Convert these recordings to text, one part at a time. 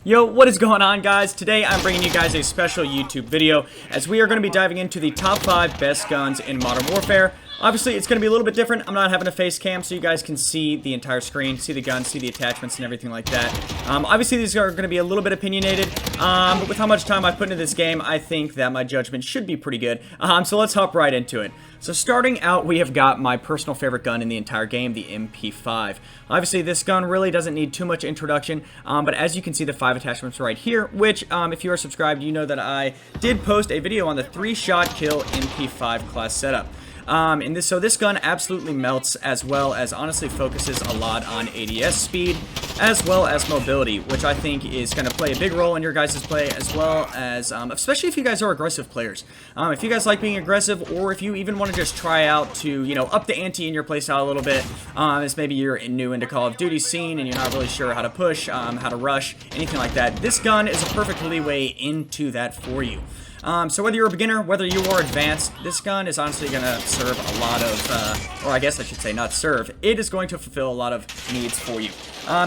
Yo, what is going on, guys? Today I'm bringing you guys a special YouTube video as we are going to be diving into the top 5 best guns in Modern Warfare. Obviously, it's going to be a little bit different. I'm not having a face cam, so you guys can see the entire screen, see the guns, see the attachments, and everything like that. Obviously, these are going to be a little bit opinionated, but with how much time I've put into this game, I think that my judgment should be pretty good. So let's hop right into it. So starting out, we have got my personal favorite gun in the entire game, the MP5. Obviously, this gun really doesn't need too much introduction, but as you can see, the 5 attachments right here, which, if you are subscribed, you know that I did post a video on the 3-shot kill MP5 class setup. So this gun absolutely melts, as well as honestly focuses a lot on ADS speed, as well as mobility, which I think is going to play a big role in your guys' play, as well as, especially if you guys are aggressive players. If you guys like being aggressive, or if you even want to just try out to, you know, up the ante in your playstyle a little bit, as maybe you're new into Call of Duty scene and you're not really sure how to push, how to rush, anything like that, this gun is a perfect leeway into that for you. So whether you're a beginner, whether you are advanced, this gun is honestly going to serve a lot of, or I guess I should say not serve, it is going to fulfill a lot of needs for you.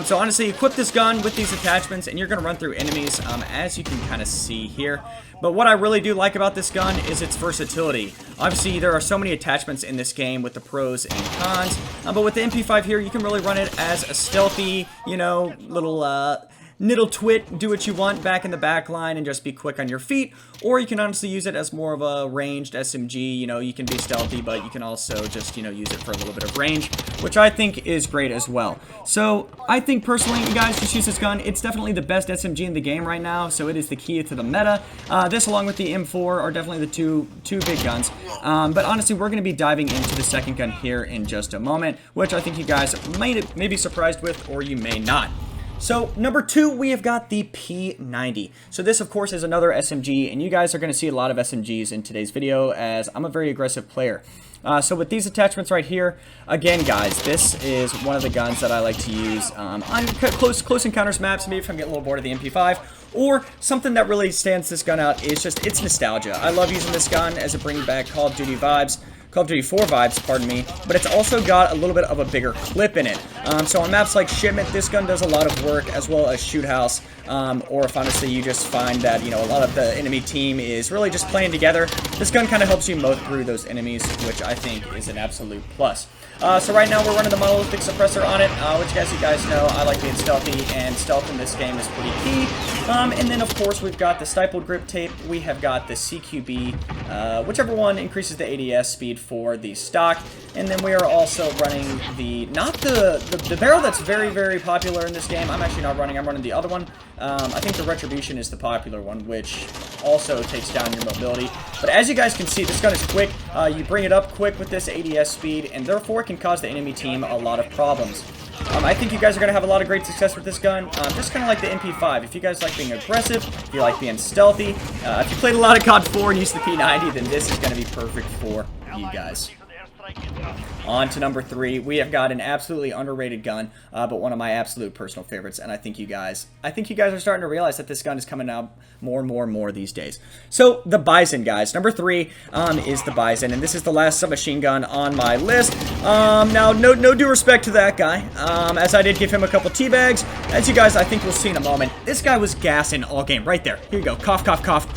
So honestly, equip this gun with these attachments and you're going to run through enemies, as you can kind of see here. But what I really do like about this gun is its versatility. Obviously, there are so many attachments in this game with the pros and cons, but with the MP5 here, you can really run it as a stealthy, you know, little, niddle twit, do what you want back in the back line and just be quick on your feet, or you can honestly use it as more of a ranged SMG. You know, you can be stealthy, but you can also just, you know, use it for a little bit of range, which I think is great as well. So I think personally, you guys just use this gun. It's definitely the best SMG in the game right now, so it is the key to the meta. This along with the M4 are definitely the two big guns, but honestly, we're going to be diving into the second gun here in just a moment, which I think you guys may be surprised with, or you may not. So, number 2, we have got the P90. So this, of course, is another SMG, and you guys are going to see a lot of SMGs in today's video, as I'm a very aggressive player. So with these attachments right here, again, guys, this is one of the guns that I like to use on close encounters maps, maybe if I'm getting a little bored of the MP5, or something that really stands this gun out is just its nostalgia. I love using this gun as it brings back Call of Duty vibes. Call of Duty 4 vibes, pardon me, but it's also got a little bit of a bigger clip in it. So on maps like Shipment, this gun does a lot of work, as well as Shoot House, or if honestly you just find that, you know, a lot of the enemy team is really just playing together, this gun kind of helps you mow through those enemies, which I think is an absolute plus. So right now we're running the monolithic suppressor on it, which, as you guys know, I like being stealthy, and stealth in this game is pretty key. And then, of course, we've got the stippled grip tape, we have got the CQB, whichever one increases the ADS speed for the stock, and then we are also running the barrel that's very, very popular in this game. I'm actually not running, I'm running the other one. I think the Retribution is the popular one, which also takes down your mobility. But as you guys can see, this gun is quick. You bring it up quick with this ADS speed, and therefore can cause the enemy team a lot of problems. I think you guys are going to have a lot of great success with this gun, just kind of like the MP5. If you guys like being aggressive, if you like being stealthy, if you played a lot of COD 4 and used the P90, then this is going to be perfect for you guys. On to number 3, we have got an absolutely underrated gun, but one of my absolute personal favorites, and I think you guys are starting to realize that this gun is coming out more and more these days. So, the Bison, guys. Number 3 is the Bison, and this is the last submachine gun on my list. Now, no due respect to that guy, as I did give him a couple teabags. As you guys, I think, will see in a moment, this guy was gassing all game. Right there. Here you go. Cough, cough, cough.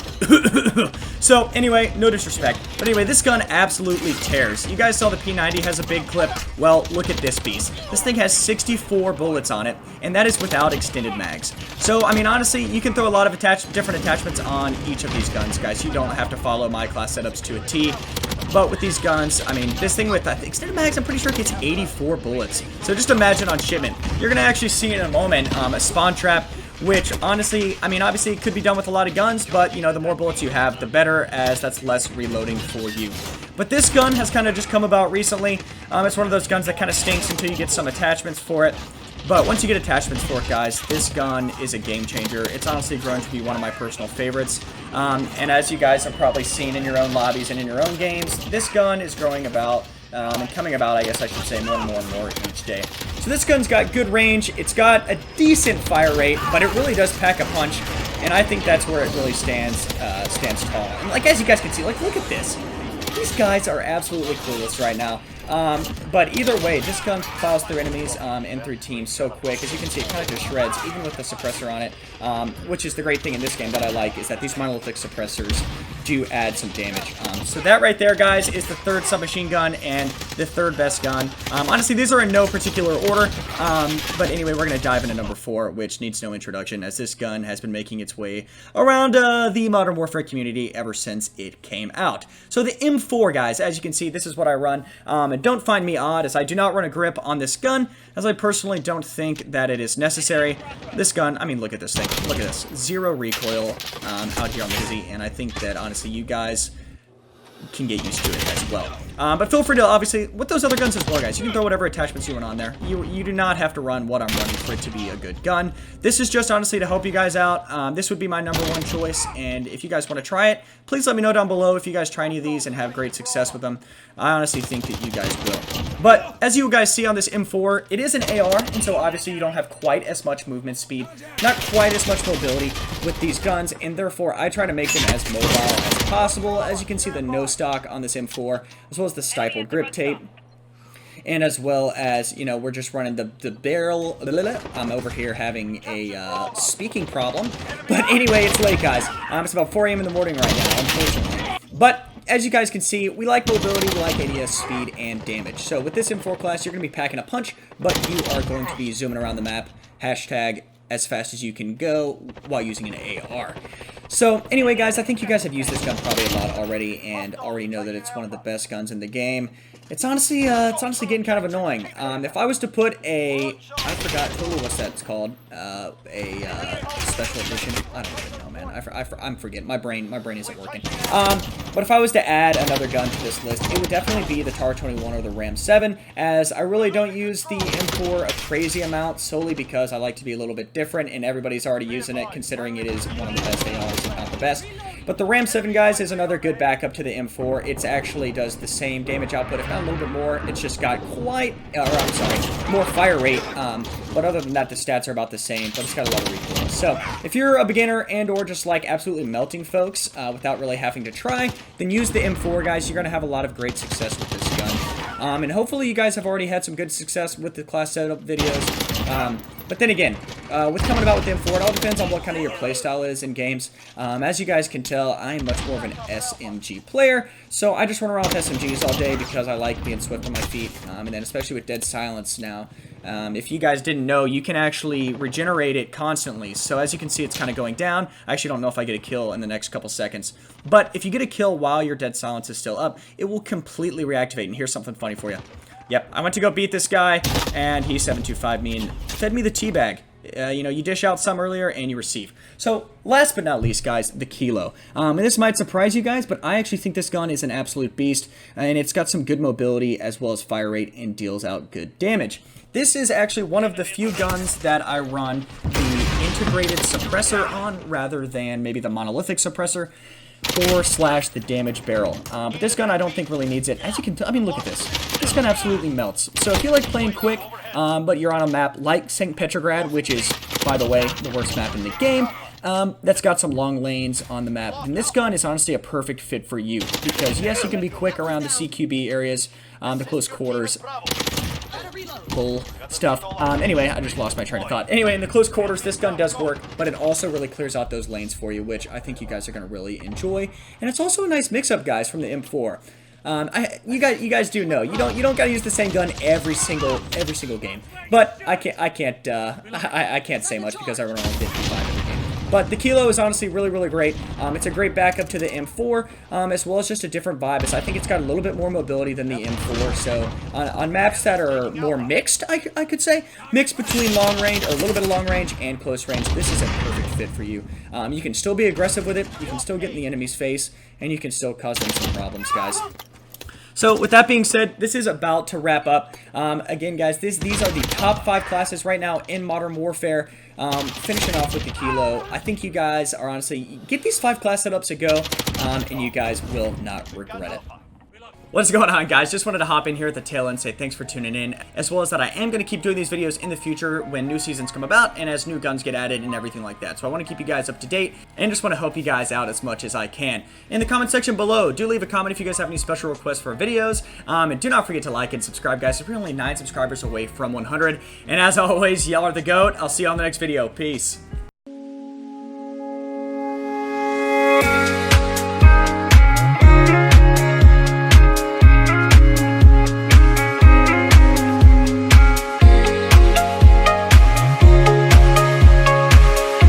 So, anyway, no disrespect. But anyway, this gun absolutely tears. You guys saw the P90 has a big clip. Well, look at this beast. This thing has 64 bullets on it, and that is without extended mags. So, I mean, honestly, you can throw a lot of different attachments on each of these guns, guys. You don't have to follow my class setups to a T. But with these guns, I mean, this thing with extended mags, I'm pretty sure it gets 84 bullets. So just imagine on Shipment. You're going to actually see in a moment a spawn trap, which, honestly, I mean, obviously it could be done with a lot of guns, but, you know, the more bullets you have, the better, as that's less reloading for you. But this gun has kind of just come about recently. It's one of those guns that kind of stinks until you get some attachments for it. But once you get attachments for it, guys, this gun is a game changer. It's honestly grown to be one of my personal favorites. And as you guys have probably seen in your own lobbies and in your own games, this gun is growing about, and coming about, I guess I should say, more and more each day. So this gun's got good range, it's got a decent fire rate, but it really does pack a punch, and I think that's where it really stands tall. And like, as you guys can see, like, look at this. These guys are absolutely clueless right now. But either way, this gun plows through enemies and through teams so quick. As you can see, it kind of just shreds, even with the suppressor on it, which is the great thing in this game that I like, is that these monolithic suppressors do add some damage. So that right there, guys, is the third submachine gun and the third best gun. Honestly, these are in no particular order, but anyway, we're going to dive into number 4, which needs no introduction, as this gun has been making its way around the Modern Warfare community ever since it came out. So the M4, guys, as you can see, this is what I run, and don't find me odd, as I do not run a grip on this gun, as I personally don't think that it is necessary. This gun, I mean, look at this thing, look at this, 0 recoil out here on the Izzy, and I think that, honestly, you guys can get used to it as well. But feel free to, obviously, with those other guns as well, guys, you can throw whatever attachments you want on there. You do not have to run what I'm running for it to be a good gun. This is just, honestly, to help you guys out. This would be my number 1 choice, and if you guys want to try it, please let me know down below if you guys try any of these and have great success with them. I honestly think that you guys will. But, as you guys see on this M4, it is an AR, and so obviously you don't have quite as much movement speed, not quite as much mobility with these guns, and therefore I try to make them as mobile as possible. As you can see, the no stock on this M4, as well as the stippled grip tape, and as well as, you know, we're just running the barrel. I'm over here having a speaking problem, but anyway, it's late, guys. It's about 4 a.m. in the morning right now, unfortunately. But as you guys can see, we like mobility, we like ADS, speed, and damage. So with this M4 class, you're going to be packing a punch, but you are going to be zooming around the map, hashtag as fast as you can go while using an AR. So anyway, guys, I think you guys have used this gun probably a lot already and already know that it's one of the best guns in the game. It's honestly getting kind of annoying. If I was to put I forgot totally what that's called, special edition. I don't even know, man. I'm forgetting. My brain isn't working. But if I was to add another gun to this list, it would definitely be the TAR-21 or the Ram 7, as I really don't use the M4 a crazy amount, solely because I like to be a little bit different, and everybody's already using it, considering it is one of the best ARs, if not the best. But the Ram 7, guys, is another good backup to the M4. It actually does the same damage output, if not a little bit more. It's just got more fire rate. But other than that, the stats are about the same, but it's got a lot of recoil. So if you're a beginner and or just like absolutely melting folks without really having to try, then use the M4, guys. You're going to have a lot of great success with this gun. And hopefully you guys have already had some good success with the class setup videos. But then again, with coming about with the M4, it all depends on what kind of your playstyle is in games. As you guys can tell, I am much more of an SMG player, so I just run around with SMGs all day because I like being swift on my feet, and then especially with dead silence now. If you guys didn't know, you can actually regenerate it constantly, so as you can see, it's kind of going down. I actually don't know if I get a kill in the next couple seconds, but if you get a kill while your dead silence is still up, it will completely reactivate, and here's something funny for you. Yep, I went to go beat this guy, and he 725 me and fed me the teabag. You know, you dish out some earlier, and you receive. So, last but not least, guys, the Kilo. And this might surprise you guys, but I actually think this gun is an absolute beast, and it's got some good mobility as well as fire rate and deals out good damage. This is actually one of the few guns that I run the integrated suppressor on, rather than maybe the monolithic suppressor, or / the damage barrel. But this gun I don't think really needs it. As you can tell, I mean, look at this. This gun absolutely melts. So if you like playing quick, but you're on a map like St. Petrograd, which is, by the way, the worst map in the game, that's got some long lanes on the map, then this gun is honestly a perfect fit for you. Because yes, you can be quick around the CQB areas, the close quarters, bull stuff. Anyway, I just lost my train of thought. Anyway, in the close quarters, this gun does work, but it also really clears out those lanes for you, which I think you guys are going to really enjoy. And it's also a nice mix-up, guys, from the M4. You guys do know you don't gotta use the same gun every single game. But I can't say much because I run on 55 every game. But the Kilo is honestly really great. It's a great backup to the M4, as well as just a different vibe. I think it's got a little bit more mobility than the M4. So on maps that are more mixed, I could say, mixed between long range, or a little bit of long range and close range, this is a perfect fit for you. You can still be aggressive with it, you can still get in the enemy's face, and you can still cause them some problems, guys. So with that being said, this is about to wrap up. Again, guys, these are the top 5 classes right now in Modern Warfare. Finishing off with the Kilo, I think you guys are honestly, get these 5 class setups a go, and you guys will not regret it. What's going on, guys? Just wanted to hop in here at the tail end and say thanks for tuning in, as well as that I am going to keep doing these videos in the future when new seasons come about and as new guns get added and everything like that. So I want to keep you guys up to date and just want to help you guys out as much as I can. In the comment section below, do leave a comment if you guys have any special requests for videos, and do not forget to like and subscribe, guys. We're only 9 subscribers away from 100, and as always, y'all are the GOAT. I'll see you on the next video. Peace.